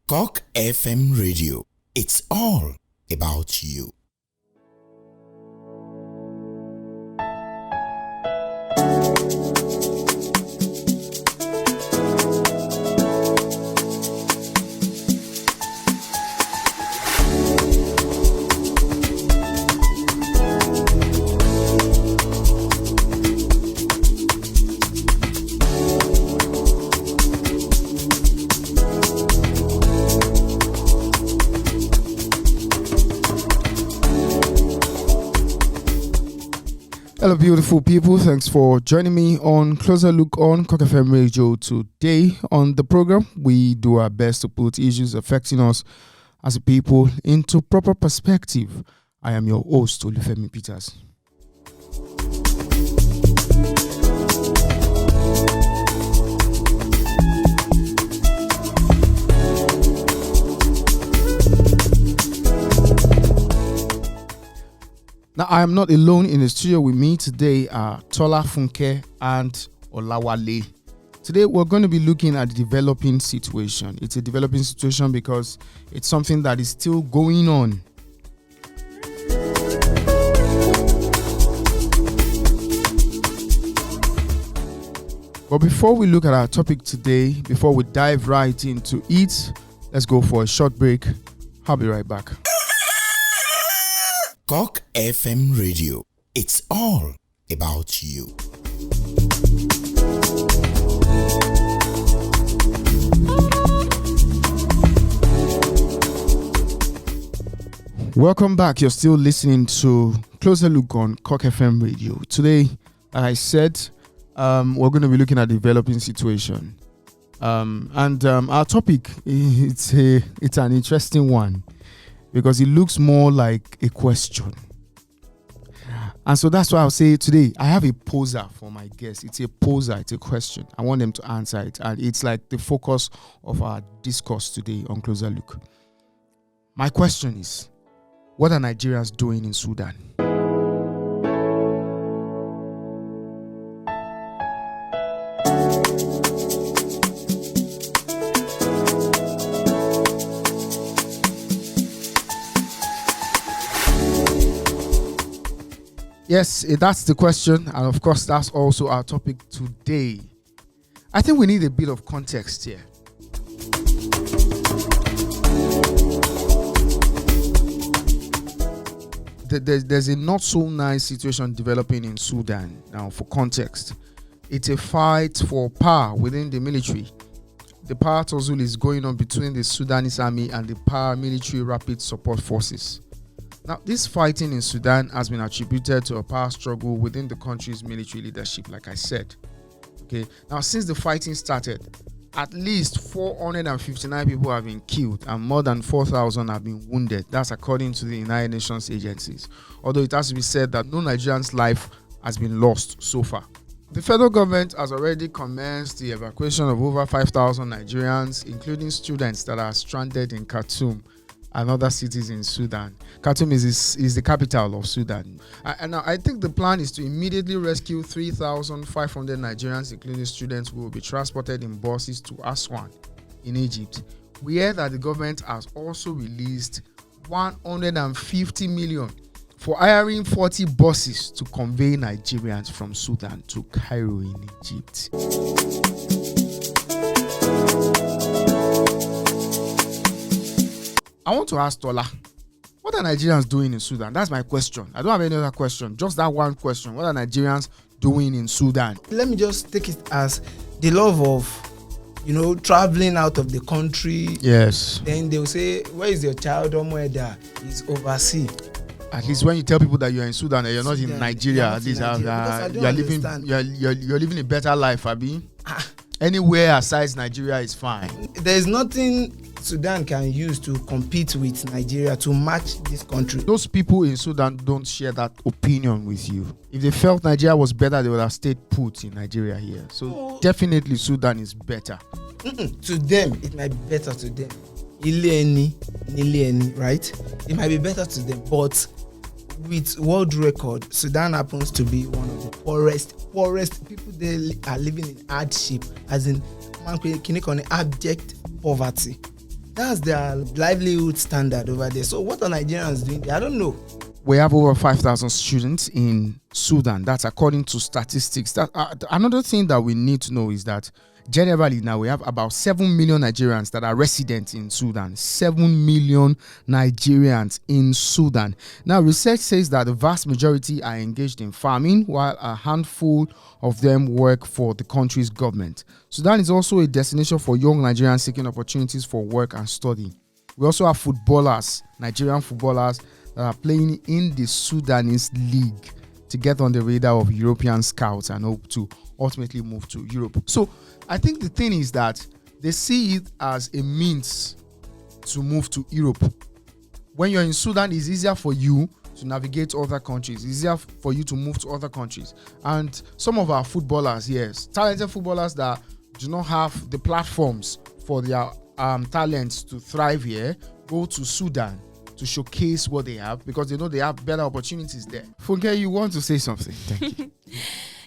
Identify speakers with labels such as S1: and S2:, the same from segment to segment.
S1: CockFM Radio. It's all about you.
S2: Hello, beautiful people. Thanks for joining me on Closer Look on CockFM Radio. Today on the program, we do our best to put issues affecting us as a people into proper perspective. I am your host, Olufemi Peters. Now, I am not alone in the studio. With me today are Tola, Funke, and Olawale. Today, we're going to be looking at the developing situation. It's a developing situation because it's something that is still going on. But before we look at our topic today, before we dive right into it, let's go for a short break. I'll be right back.
S1: CockFM Radio. It's all about you.
S2: Welcome back. You're still listening to Closer Look on CockFM Radio. Today, like I said, we're going to be looking at the developing situation. And our topic, it's an interesting one, because it looks more like a question. And so that's why I'll say today, I have a poser for my guests. It's a poser, it's a question. I want them to answer it. And it's like the focus of our discourse today on Closer Look. My question is, what are Nigerians doing in Sudan? Yes, that's the question, and of course, that's also our topic today. I think we need a bit of context here. There's a not so nice situation developing in Sudan. Now, for context, it's a fight for power within the military. The power tussle is going on between the Sudanese army and the paramilitary rapid support forces. Now, this fighting in Sudan has been attributed to a power struggle within the country's military leadership, like I said. Okay. Now, since the fighting started, at least 459 people have been killed and more than 4,000 have been wounded. That's according to the United Nations agencies. Although it has to be said that no Nigerian's life has been lost so far. The federal government has already commenced the evacuation of over 5,000 Nigerians, including students that are stranded in Khartoum and other cities in Sudan. Khartoum is the capital of Sudan. And I think the plan is to immediately rescue 3,500 Nigerians, including students, who will be transported in buses to Aswan in Egypt. We hear that the government has also released 150 million for hiring 40 buses to convey Nigerians from Sudan to Cairo in Egypt. I want to ask Tola, what are Nigerians doing in Sudan? That's my question. I don't have any other question. Just that one question. What are Nigerians doing in Sudan?
S3: Let me just take it as the love of, traveling out of the country.
S2: Yes.
S3: Then they'll say, where is your child? Omweda is overseas.
S2: At least when you tell people that you're in Sudan and you're not in Nigeria, at least you're living a better life, Abi. Anywhere aside Nigeria is fine.
S3: There's nothing Sudan can use to compete with Nigeria to match this country.
S2: Those people in Sudan don't share that opinion with you. If they felt Nigeria was better, they would have stayed put in Nigeria here. So definitely Sudan is better.
S3: To them, it might be better to them. Ileni, right? It might be better to them, but with world record, Sudan happens to be one of the poorest people. They are living in hardship, as in abject poverty. That's their livelihood standard over there. So what are Nigerians doing there? I don't know.
S2: We have over 5,000 students in Sudan. That's according to statistics. That another thing that we need to know is that generally now we have about 7 million Nigerians that are resident in Sudan. 7 million Nigerians in Sudan. Now, research says that the vast majority are engaged in farming, while a handful of them work for the country's government. Sudan is also a destination for young Nigerians seeking opportunities for work and study. We also have footballers, Nigerian footballers, that are playing in the Sudanese league to get on the radar of European scouts and hope to ultimately move to Europe. So I think the thing is that they see it as a means to move to Europe. When you're in Sudan, it's easier for you to navigate other countries. It's easier for you to move to other countries. And some of our footballers, yes, talented footballers that do not have the platforms for their talents to thrive here, go to Sudan to showcase what they have because they know they have better opportunities there. Funke, you want to say something? Thank you.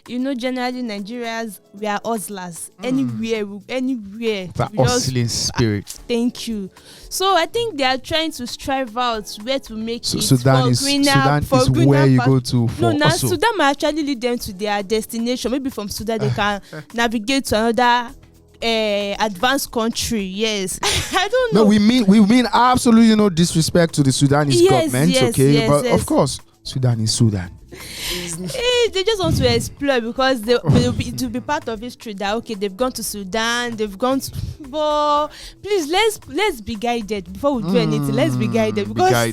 S4: You know, generally Nigerians, we are hustlers. Anywhere.
S2: The hustling spirit.
S4: Thank you. So I think they are trying to strive out where to make it
S2: Sudan
S4: for
S2: is,
S4: greener,
S2: Sudan
S4: for
S2: is
S4: greener
S2: where you go to for
S4: No, now
S2: hustle.
S4: Sudan might actually lead them to their destination. Maybe from Sudan they can navigate to another advanced country. Yes. I don't know.
S2: No, we mean absolutely no disrespect to the Sudanese government, okay? But of course, Sudan is Sudan.
S4: They just want to explore because it will be part of history that okay, they've gone to Sudan, they've gone to, but please let's be guided before we do anything. Let's be guided because I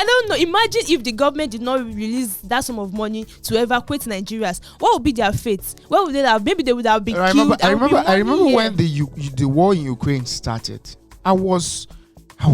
S4: don't know. Imagine if the government did not release that sum of money to evacuate Nigerians. What would be their fate? What would they have? Maybe they would have been killed.
S2: I remember when the war in Ukraine started. I was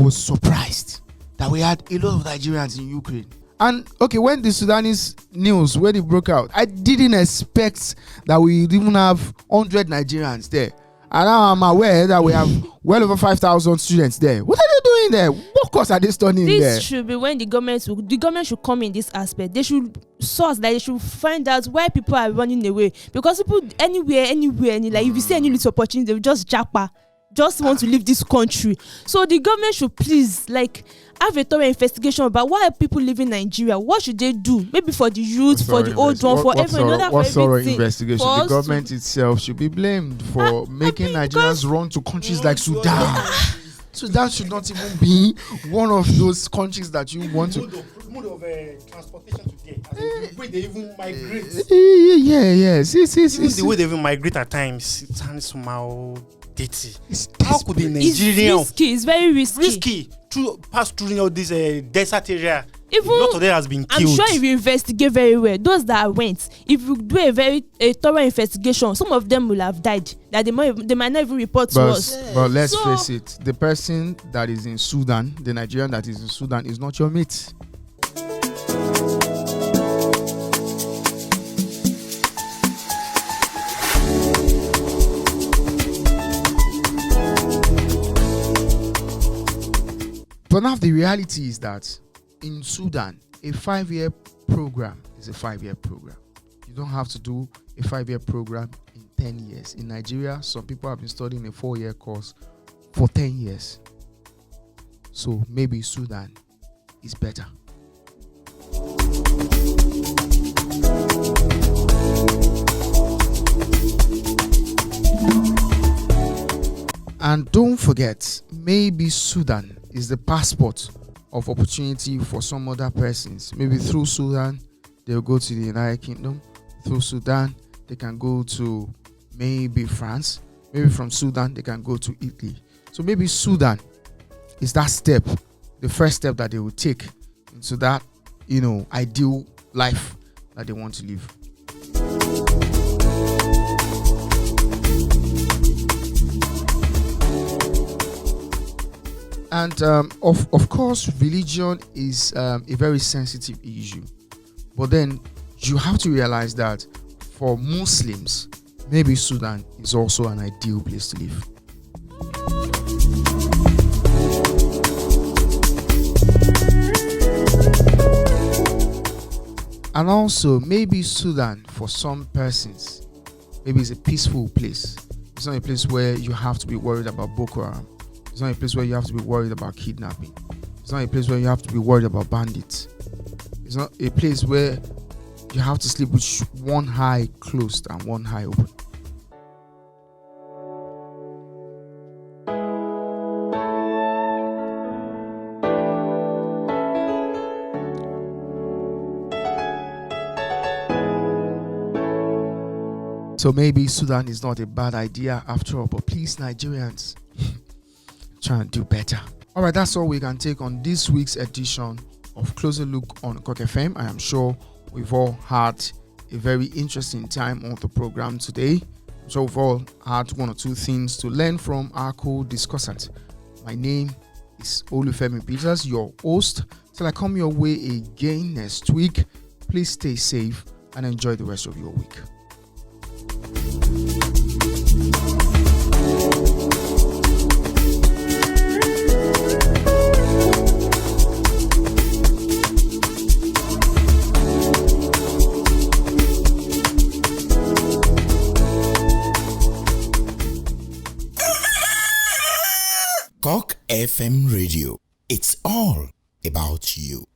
S2: surprised that we had a lot of Nigerians in Ukraine. And okay, when the Sudanese news, when it broke out, I didn't expect that we would even have 100 Nigerians there. And now I'm aware that we have well over 5,000 students there. What are they doing there? What course are they studying there?
S4: This should be when the government should come in this aspect. They should source that they should find out why people are running away. Because people anywhere, like if you see any little opportunity, they will just japa. Just want to leave this country. So the government should please have a thorough investigation about why are people leaving Nigeria. What should they do? Maybe for the youth, for the old one, for everyone.
S2: What thorough investigation? The government itself should be blamed for making Nigerians run to countries like Sudan. Sudan should not even be one of those countries that you want to.
S5: Mode of transportation today, the way they even migrate.
S2: Even
S5: the way they even migrate at times, it sounds somehow dirty. How could the Nigerian?
S4: It's very risky.
S5: Pass through all this desert area.
S4: Even
S5: a lot of them has been killed.
S4: I'm sure if you investigate very well, those that went, if you do a thorough investigation, some of them will have died. That they might not even report to us.
S2: But let's face it, the person that is in Sudan, the Nigerian that is in Sudan, is not your mate. But now the reality is that in Sudan, a 5-year program is a 5-year program. You don't have to do a 5-year program in 10 years. In Nigeria, some people have been studying a 4-year course for 10 years. So maybe Sudan is better. And don't forget, maybe Sudan is the passport of opportunity for some other persons. Maybe through Sudan, they'll go to the United Kingdom. Through Sudan, they can go to maybe France. Maybe from Sudan, they can go to Italy. So maybe Sudan is that step, the first step that they will take into that, ideal life that they want to live. And of course, religion is a very sensitive issue. But then you have to realize that for Muslims, maybe Sudan is also an ideal place to live. And also, maybe Sudan, for some persons, maybe it's a peaceful place. It's not a place where you have to be worried about Boko Haram. It's not a place where you have to be worried about kidnapping. It's not a place where you have to be worried about bandits. It's not a place where you have to sleep with one eye closed and one eye open. So maybe Sudan is not a bad idea after all, but please, Nigerians, try and do better. All right, that's all we can take on this week's edition of Closer Look on CockFM. I am sure we've all had a very interesting time on the program today. I'm sure we've all had one or two things to learn from our co-discussant. My name is Olufemi Peters, your host. Till I come your way again next week, please stay safe and enjoy the rest of your week.
S1: CockFM Radio. It's all about you.